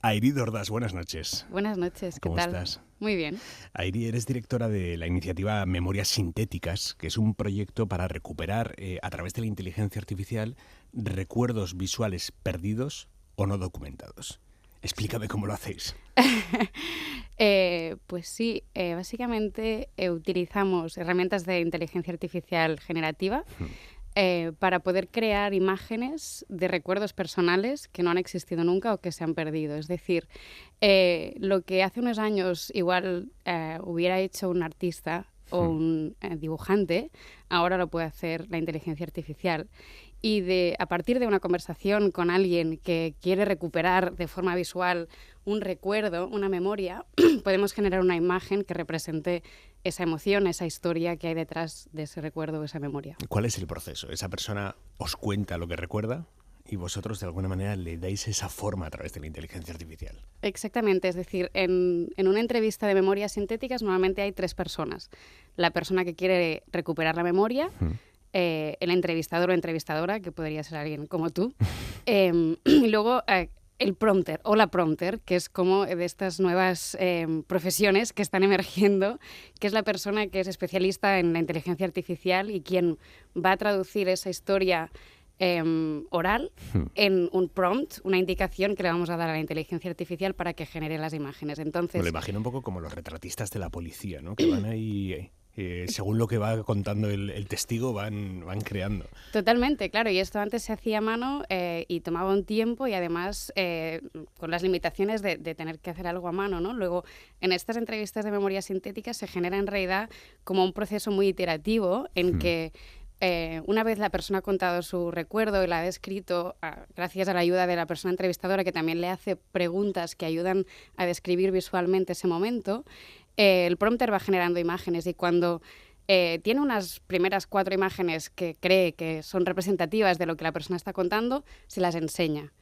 Airi Dordas, buenas noches. Buenas noches, ¿qué ¿Cómo tal? estás? Muy bien. Airi, eres directora de la iniciativa Memorias Sintéticas, que es un proyecto para recuperar, a través de la inteligencia artificial, recuerdos visuales perdidos o no documentados. Explícame cómo lo hacéis. Pues sí, básicamente utilizamos herramientas de inteligencia artificial generativa para poder crear imágenes de recuerdos personales que no han existido nunca o que se han perdido. Es decir, lo que hace unos años igual hubiera hecho un artista o un dibujante, ahora lo puede hacer la inteligencia artificial. Y a partir de una conversación con alguien que quiere recuperar de forma visual un recuerdo, una memoria, podemos generar una imagen que represente esa emoción, esa historia que hay detrás de ese recuerdo o esa memoria. ¿Cuál es el proceso? Esa persona os cuenta lo que recuerda y vosotros de alguna manera le dais esa forma a través de la inteligencia artificial. Exactamente, es decir, en una entrevista de memorias sintéticas normalmente hay 3 personas. La persona que quiere recuperar la memoria, el entrevistador o entrevistadora, que podría ser alguien como tú, y luego el prompter o la prompter, que es como de estas nuevas profesiones que están emergiendo, que es la persona que es especialista en la inteligencia artificial y quien va a traducir esa historia oral en un prompt, una indicación que le vamos a dar a la inteligencia artificial para que genere las imágenes. Entonces, Me lo imagino un poco como los retratistas de la policía, ¿no? Que van ahí, según lo que va contando el testigo, van creando. totalmente, claro, y esto antes se hacía a mano y tomaba un tiempo y además con las limitaciones de tener que hacer algo a mano, ¿no? Luego, en estas entrevistas de memoria sintética se genera en realidad como un proceso muy iterativo en que una vez la persona ha contado su recuerdo y la ha descrito, gracias a la ayuda de la persona entrevistadora que también le hace preguntas que ayudan a describir visualmente ese momento, el prompter va generando imágenes y cuando tiene unas primeras 4 imágenes que cree que son representativas de lo que la persona está contando, se las enseña.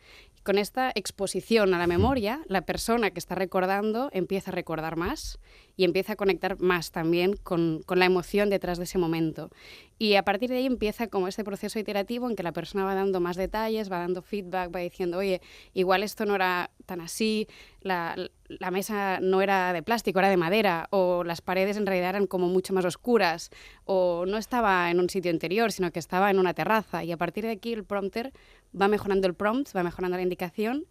Con esta exposición a la memoria, la persona que está recordando empieza a recordar más y empieza a conectar más también con la emoción detrás de ese momento. Y a partir de ahí empieza como este proceso iterativo en que la persona va dando más detalles, va dando feedback, va diciendo, oye, igual esto no era tan así, la mesa no era de plástico, era de madera, o las paredes en realidad eran como mucho más oscuras, o no estaba en un sitio interior, sino que estaba en una terraza. Y a partir de aquí el prompter va mejorando el prompt, va mejorando la indicación,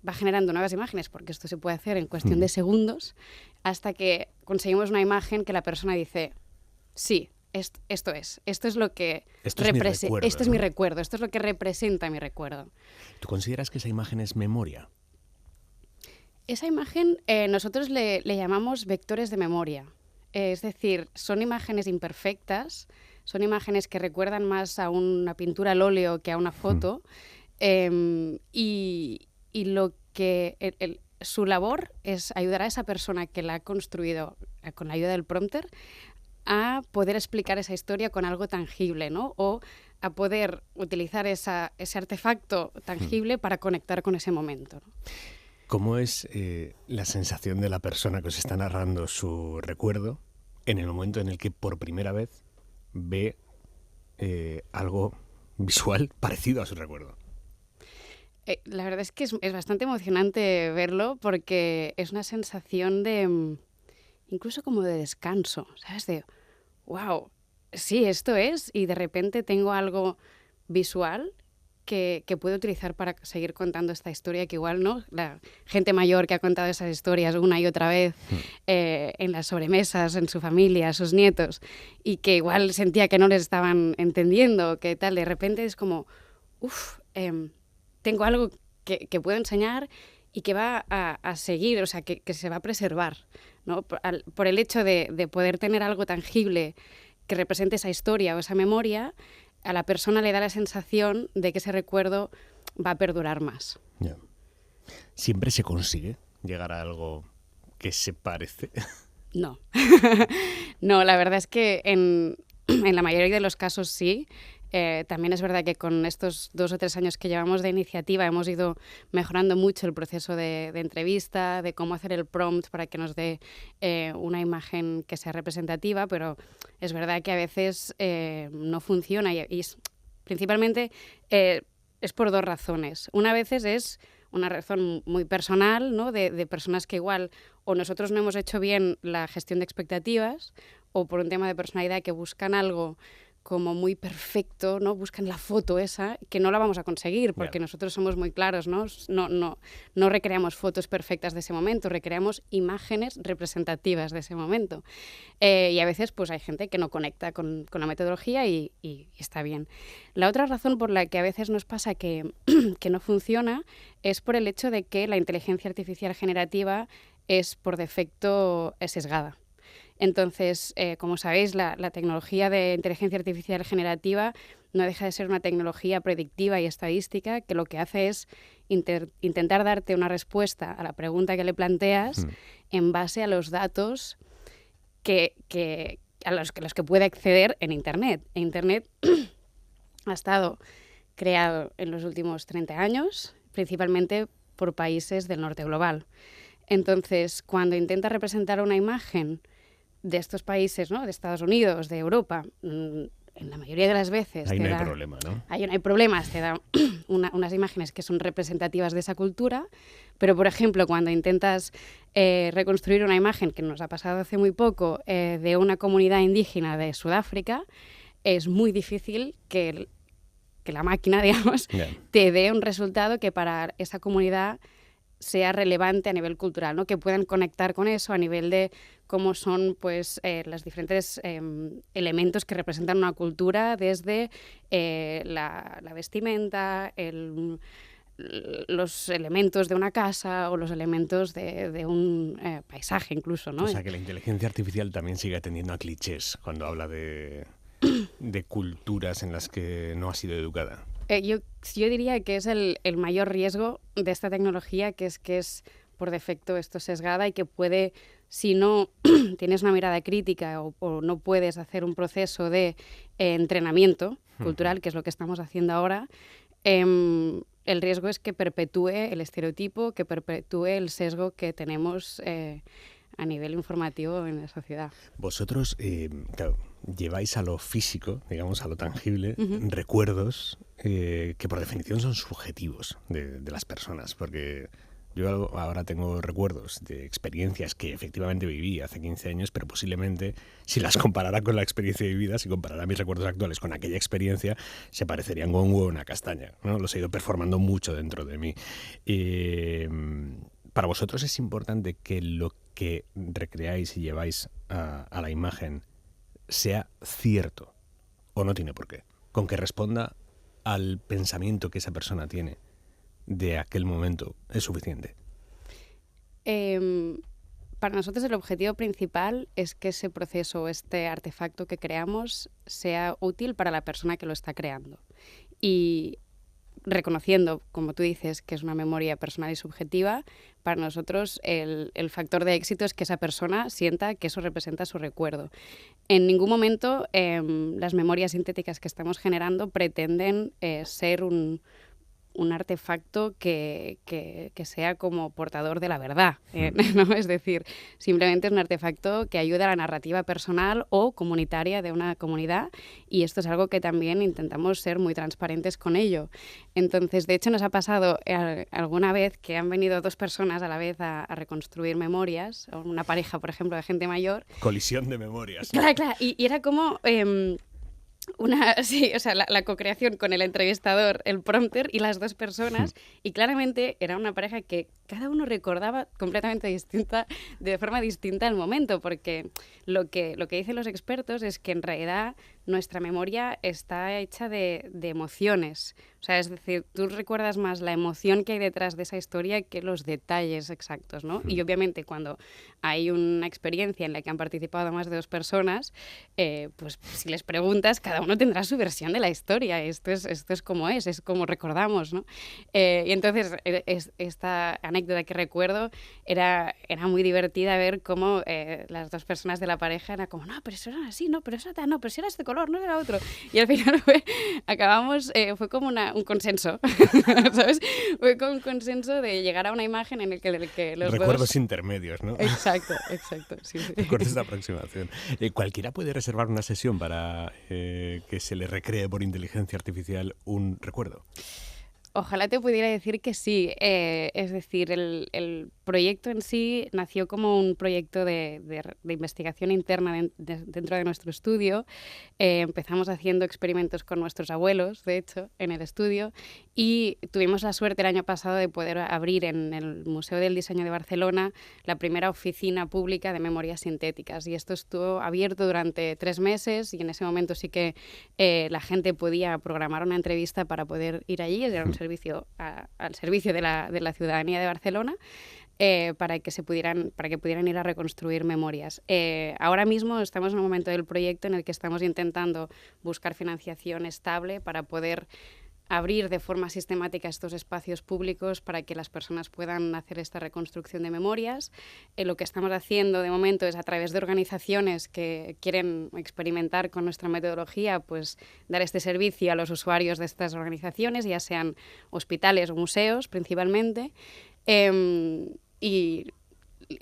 va generando nuevas imágenes, porque esto se puede hacer en cuestión de segundos, hasta que conseguimos una imagen que la persona dice, sí, esto es lo que recuerdo, esto es mi recuerdo, esto es lo que representa mi recuerdo. ¿Tú consideras que esa imagen es memoria? Esa imagen nosotros le llamamos vectores de memoria. Es decir, son imágenes imperfectas, son imágenes que recuerdan más a una pintura al óleo que a una foto, y lo que su labor es ayudar a esa persona que la ha construido con la ayuda del prompter a poder explicar esa historia con algo tangible, ¿no? O a poder utilizar ese artefacto tangible para conectar con ese momento, ¿no? ¿Cómo es la sensación de la persona que os está narrando su recuerdo en el momento en el que por primera vez ve algo visual parecido a su recuerdo? La verdad es que es bastante emocionante verlo porque es una sensación de, incluso como de descanso, ¿sabes? De, wow, sí, esto es, y de repente tengo algo visual que puedo utilizar para seguir contando esta historia que igual, ¿no? La gente mayor que ha contado esas historias una y otra vez en las sobremesas, en su familia, sus nietos, y que igual sentía que no les estaban entendiendo, que tal, de repente es como, tengo algo que puedo enseñar y que va a seguir, o sea, que se va a preservar, ¿no? Por el hecho de poder tener algo tangible que represente esa historia o esa memoria, a la persona le da la sensación de que ese recuerdo va a perdurar más. Yeah. ¿Siempre se consigue llegar a algo que se parece? No. No, la verdad es que en la mayoría de los casos sí. También es verdad que con estos 2 o 3 años que llevamos de iniciativa hemos ido mejorando mucho el proceso de entrevista, de cómo hacer el prompt para que nos dé una imagen que sea representativa, pero es verdad que a veces no funciona y principalmente es por 2 razones. Una veces es una razón muy personal, ¿no? De personas que igual o nosotros no hemos hecho bien la gestión de expectativas o por un tema de personalidad que buscan algo como muy perfecto, ¿no? Buscan la foto esa, que no la vamos a conseguir, porque nosotros somos muy claros, ¿no? No recreamos fotos perfectas de ese momento, recreamos imágenes representativas de ese momento. Y a veces pues hay gente que no conecta con la metodología y está bien. La otra razón por la que a veces nos pasa que no funciona es por el hecho de que la inteligencia artificial generativa es por defecto sesgada. Entonces, como sabéis, la tecnología de inteligencia artificial generativa no deja de ser una tecnología predictiva y estadística que lo que hace es intentar darte una respuesta a la pregunta que le planteas en base a los datos a los que puede acceder en Internet. Internet ha estado creado en los últimos 30 años, principalmente por países del norte global. Entonces, cuando intenta representar una imagen de estos países, ¿no? De Estados Unidos, de Europa, en la mayoría de las veces... Ahí no hay problema, ¿no? Ahí no hay problemas, te da unas imágenes que son representativas de esa cultura, pero, por ejemplo, cuando intentas reconstruir una imagen, que nos ha pasado hace muy poco, de una comunidad indígena de Sudáfrica, es muy difícil que la máquina, digamos, te dé un resultado que para esa comunidad sea relevante a nivel cultural, ¿no? Que puedan conectar con eso a nivel de cómo son pues, los diferentes elementos que representan una cultura, desde la vestimenta, los elementos de una casa o los elementos de un paisaje incluso, ¿no? O sea, que la inteligencia artificial también sigue atendiendo a clichés cuando habla de culturas en las que no ha sido educada. Yo diría que es el mayor riesgo de esta tecnología, que es por defecto esto sesgada y que puede, si no tienes una mirada crítica o no puedes hacer un proceso de entrenamiento cultural, que es lo que estamos haciendo ahora, el riesgo es que perpetúe el estereotipo, que perpetúe el sesgo que tenemos a nivel informativo en la sociedad. Vosotros, claro, lleváis a lo físico, digamos, a lo tangible, recuerdos que por definición son subjetivos de las personas, porque yo ahora tengo recuerdos de experiencias que efectivamente viví hace 15 años, pero posiblemente si las comparara con la experiencia vivida, si comparara mis recuerdos actuales con aquella experiencia, se parecerían con un huevo a una castaña, ¿no? Los he ido performando mucho dentro de mí. Para vosotros es importante que lo que recreáis y lleváis a la imagen sea cierto, o no tiene por qué, con que responda al pensamiento que esa persona tiene de aquel momento, es suficiente. Para nosotros el objetivo principal es que ese proceso, este artefacto que creamos, sea útil para la persona que lo está creando. Y reconociendo, como tú dices, que es una memoria personal y subjetiva, para nosotros el factor de éxito es que esa persona sienta que eso representa su recuerdo. En ningún momento las memorias sintéticas que estamos generando pretenden ser un artefacto que sea como portador de la verdad, ¿no? Es decir, simplemente es un artefacto que ayuda a la narrativa personal o comunitaria de una comunidad, y esto es algo que también intentamos ser muy transparentes con ello. Entonces, de hecho, nos ha pasado alguna vez que han venido dos personas a la vez a reconstruir memorias, una pareja, por ejemplo, de gente mayor. Colisión de memorias. Claro, y era como... Sí, o sea, la co-creación con el entrevistador, el prompter y las dos personas, y claramente era una pareja que cada uno recordaba completamente distinta, de forma distinta el momento, porque lo que dicen los expertos es que en realidad nuestra memoria está hecha de emociones. O sea, es decir, tú recuerdas más la emoción que hay detrás de esa historia que los detalles exactos, ¿no? Y obviamente cuando hay una experiencia en la que han participado más de dos personas, pues si les preguntas, cada uno tendrá su versión de la historia. Esto es como recordamos, ¿no? Y entonces esta anécdota que recuerdo era muy divertida ver cómo las dos personas de la pareja eran como, no, pero eso era así, no, pero eso era, no, pero si era este color, no era otro. Y al final fue como un consenso, ¿sabes? Fue como un consenso de llegar a una imagen en el que los recuerdos dos... intermedios, ¿no? Exacto, sí. Recuerdos de aproximación. ¿Cualquiera puede reservar una sesión para que se le recree por inteligencia artificial un recuerdo? Ojalá te pudiera decir que sí. Es decir, el proyecto en sí nació como un proyecto de investigación interna dentro de nuestro estudio. Empezamos haciendo experimentos con nuestros abuelos, de hecho, en el estudio, y tuvimos la suerte el año pasado de poder abrir en el Museo del Diseño de Barcelona la primera oficina pública de memorias sintéticas. Y esto estuvo abierto durante 3 meses y en ese momento sí que la gente podía programar una entrevista para poder ir allí. Era un servicio al servicio de la ciudadanía de Barcelona. Para que pudieran ir a reconstruir memorias. Ahora mismo estamos en un momento del proyecto en el que estamos intentando buscar financiación estable para poder abrir de forma sistemática estos espacios públicos para que las personas puedan hacer esta reconstrucción de memorias. Lo que estamos haciendo de momento es, a través de organizaciones que quieren experimentar con nuestra metodología, pues dar este servicio a los usuarios de estas organizaciones, ya sean hospitales o museos principalmente. Y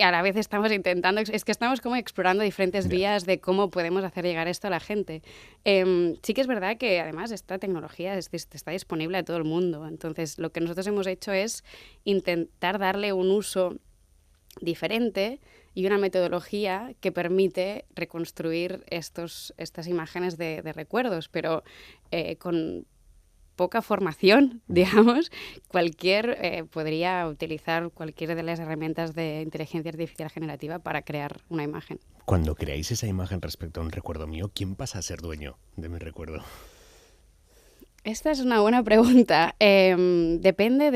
a la vez estamos intentando, es que estamos como explorando diferentes vías de cómo podemos hacer llegar esto a la gente. Sí que es verdad que además esta tecnología está disponible a todo el mundo, entonces lo que nosotros hemos hecho es intentar darle un uso diferente y una metodología que permite reconstruir estas imágenes de recuerdos, pero con poca formación, digamos, podría utilizar cualquiera de las herramientas de inteligencia artificial generativa para crear una imagen. Cuando creáis esa imagen respecto a un recuerdo mío, ¿quién pasa a ser dueño de mi recuerdo? Esta es una buena pregunta. Depende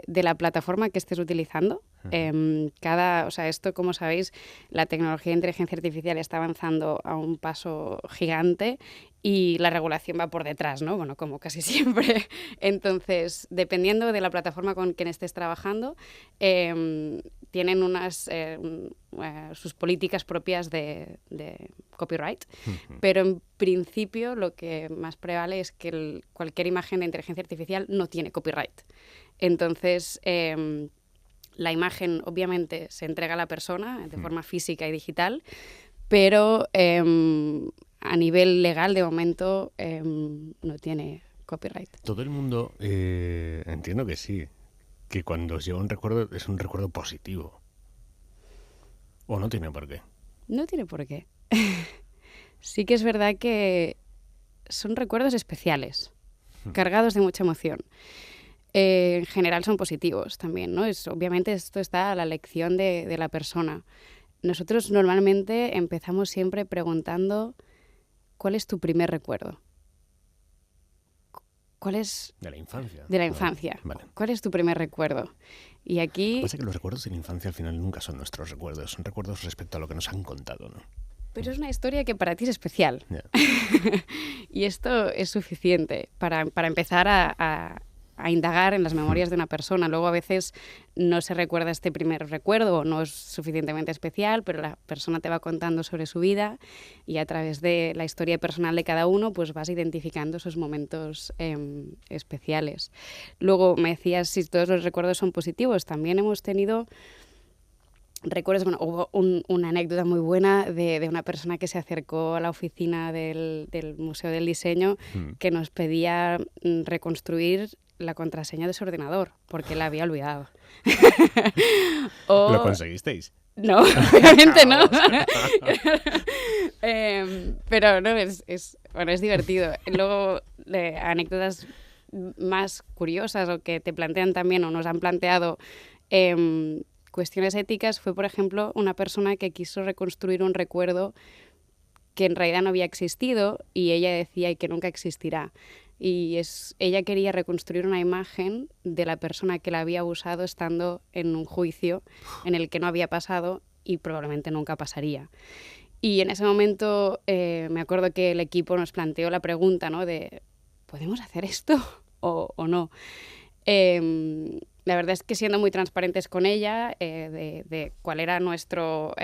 de la plataforma que estés utilizando. Esto, como sabéis, la tecnología de inteligencia artificial está avanzando a un paso gigante y la regulación va por detrás, ¿no? Bueno, como casi siempre. Entonces, dependiendo de la plataforma con quien estés trabajando, tienen sus políticas propias de copyright, pero en principio lo que más prevale es que cualquier imagen de inteligencia artificial no tiene copyright. Entonces, la imagen obviamente se entrega a la persona de forma física y digital, pero a nivel legal de momento no tiene copyright. Todo el mundo, entiendo que sí, que cuando os llega un recuerdo es un recuerdo positivo. ¿O no tiene por qué? No tiene por qué. Sí que es verdad que son recuerdos especiales, cargados de mucha emoción. En general son positivos también, ¿no? Obviamente esto está a la elección de la persona. Nosotros normalmente empezamos siempre preguntando ¿cuál es tu primer recuerdo? ¿Cuál es? De la infancia. De la infancia. Vale. ¿Cuál es tu primer recuerdo? Y aquí... Lo que pasa es que los recuerdos de la infancia al final nunca son nuestros recuerdos, son recuerdos respecto a lo que nos han contado, ¿no? Pero es una historia que para ti es especial. Yeah. Y esto es suficiente para empezar a indagar en las memorias de una persona. Luego a veces no se recuerda este primer recuerdo o no es suficientemente especial, pero la persona te va contando sobre su vida y a través de la historia personal de cada uno pues vas identificando esos momentos especiales. Luego me decías si todos los recuerdos son positivos. También hemos tenido recuerdos, hubo una anécdota muy buena de una persona que se acercó a la oficina del Museo del Diseño que nos pedía reconstruir la contraseña de su ordenador porque la había olvidado. ¿Lo conseguisteis? No, obviamente no. Pero no, es divertido. Luego, anécdotas más curiosas o que te plantean también o nos han planteado cuestiones éticas fue, por ejemplo, una persona que quiso reconstruir un recuerdo que en realidad no había existido y ella decía que nunca existirá. Y ella quería reconstruir una imagen de la persona que la había abusado estando en un juicio en el que no había pasado y probablemente nunca pasaría. Y en ese momento me acuerdo que el equipo nos planteó la pregunta, ¿no? De ¿podemos hacer esto o no? La verdad es que siendo muy transparentes con ella de cuál era nuestro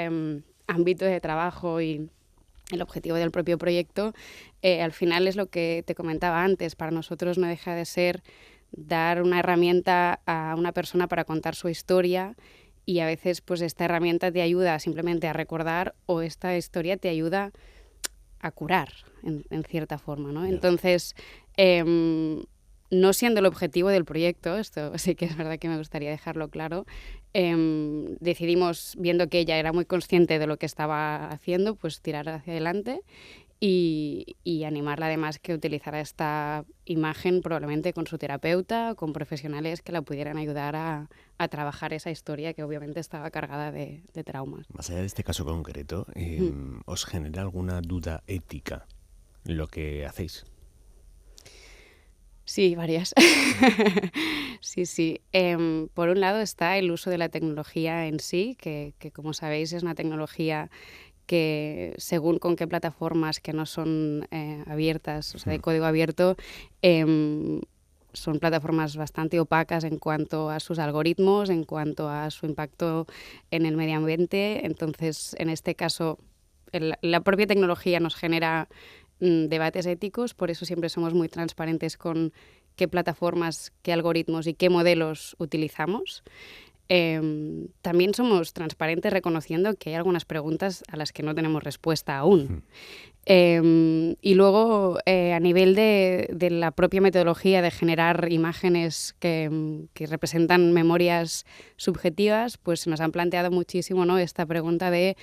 ámbito de trabajo y el objetivo del propio proyecto, al final es lo que te comentaba antes. Para nosotros no deja de ser dar una herramienta a una persona para contar su historia y a veces pues esta herramienta te ayuda simplemente a recordar o esta historia te ayuda a curar en cierta forma, ¿no? Entonces, no siendo el objetivo del proyecto, esto sí que es verdad que me gustaría dejarlo claro, decidimos, viendo que ella era muy consciente de lo que estaba haciendo, pues tirar hacia adelante y animarla además que utilizara esta imagen probablemente con su terapeuta o con profesionales que la pudieran ayudar a trabajar esa historia que obviamente estaba cargada de traumas. Más allá de este caso concreto, ¿os genera alguna duda ética lo que hacéis? Sí, varias. Sí. Por un lado está el uso de la tecnología en sí, que como sabéis es una tecnología que según con qué plataformas que no son abiertas, o sea, de código abierto, son plataformas bastante opacas en cuanto a sus algoritmos, en cuanto a su impacto en el medio ambiente. Entonces, en este caso, la propia tecnología nos genera debates éticos, por eso siempre somos muy transparentes con qué plataformas, qué algoritmos y qué modelos utilizamos. También somos transparentes reconociendo que hay algunas preguntas a las que no tenemos respuesta aún. Y luego, a nivel de la propia metodología de generar imágenes que representan memorias subjetivas, pues se nos han planteado muchísimo, ¿no?, esta pregunta de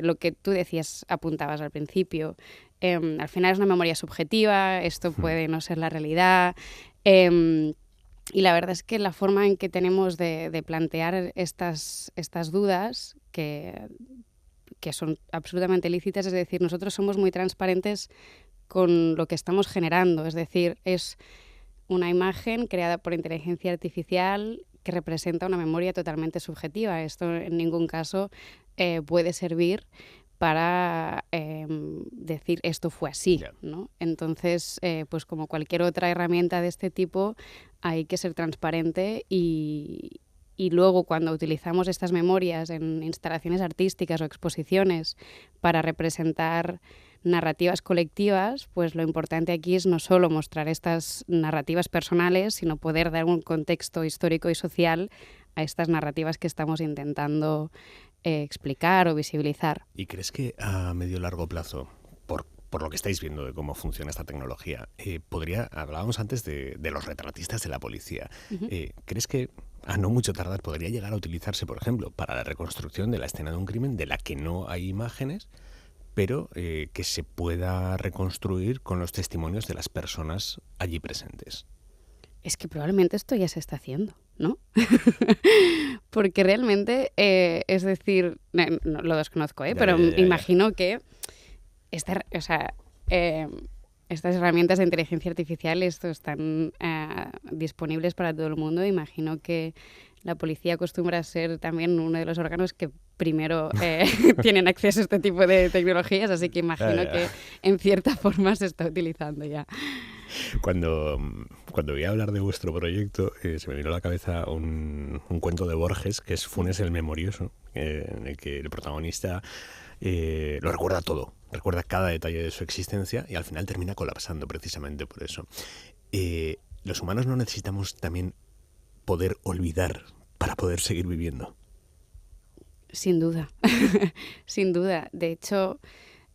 lo que tú decías, apuntabas al principio. Al final es una memoria subjetiva, esto puede no ser la realidad. Y la verdad es que la forma en que tenemos de plantear estas dudas, que son absolutamente lícitas, es decir, nosotros somos muy transparentes con lo que estamos generando, es decir, es una imagen creada por inteligencia artificial que representa una memoria totalmente subjetiva. Esto en ningún caso puede servir para decir esto fue así, ¿no? Entonces, pues como cualquier otra herramienta de este tipo, hay que ser transparente y luego cuando utilizamos estas memorias en instalaciones artísticas o exposiciones para representar narrativas colectivas, pues lo importante aquí es no solo mostrar estas narrativas personales, sino poder dar un contexto histórico y social a estas narrativas que estamos intentando explicar o visibilizar. ¿Y crees que a medio o largo plazo, por lo que estáis viendo de cómo funciona esta tecnología, hablábamos antes de los retratistas de la policía, ¿crees que a no mucho tardar podría llegar a utilizarse, por ejemplo, para la reconstrucción de la escena de un crimen de la que no hay imágenes, pero que se pueda reconstruir con los testimonios de las personas allí presentes? Es que probablemente esto ya se está haciendo, ¿no? Porque realmente, es decir, no lo desconozco, pero imagino que estas herramientas de inteligencia artificial están disponibles para todo el mundo. Imagino que la policía acostumbra a ser también uno de los órganos que primero tienen acceso a este tipo de tecnologías, así que imagino que en cierta forma se está utilizando ya. Cuando oí hablar de vuestro proyecto, se me vino a la cabeza un cuento de Borges, que es Funes el Memorioso, en el que el protagonista lo recuerda todo, recuerda cada detalle de su existencia y al final termina colapsando precisamente por eso. ¿Los humanos no necesitamos también poder olvidar para poder seguir viviendo? Sin duda, sin duda. De hecho,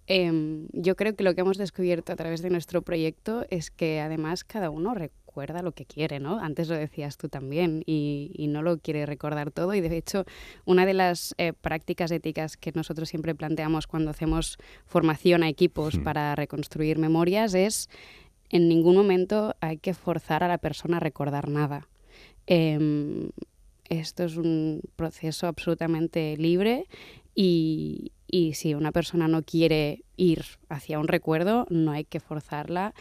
yo creo que lo que hemos descubierto a través de nuestro proyecto es que además cada uno recuerda lo que quiere, ¿no? Antes lo decías tú también y no lo quiere recordar todo y de hecho una de las prácticas éticas que nosotros siempre planteamos cuando hacemos formación a equipos para reconstruir memorias es en ningún momento hay que forzar a la persona a recordar nada. Esto es un proceso absolutamente libre y si una persona no quiere ir hacia un recuerdo, no hay que forzarla.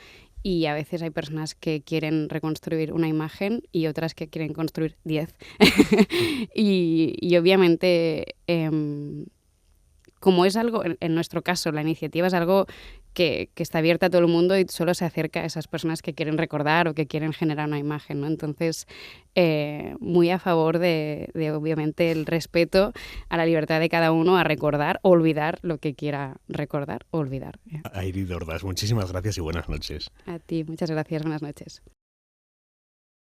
Y a veces hay personas que quieren reconstruir una imagen y otras que quieren construir 10. y obviamente, como es algo, en nuestro caso, la iniciativa es algo que está abierta a todo el mundo y solo se acerca a esas personas que quieren recordar o que quieren generar una imagen, ¿no? Entonces, muy a favor de obviamente, el respeto a la libertad de cada uno a recordar o olvidar lo que quiera recordar o olvidar. Airid Ordaz, muchísimas gracias y buenas noches. A ti, muchas gracias, buenas noches.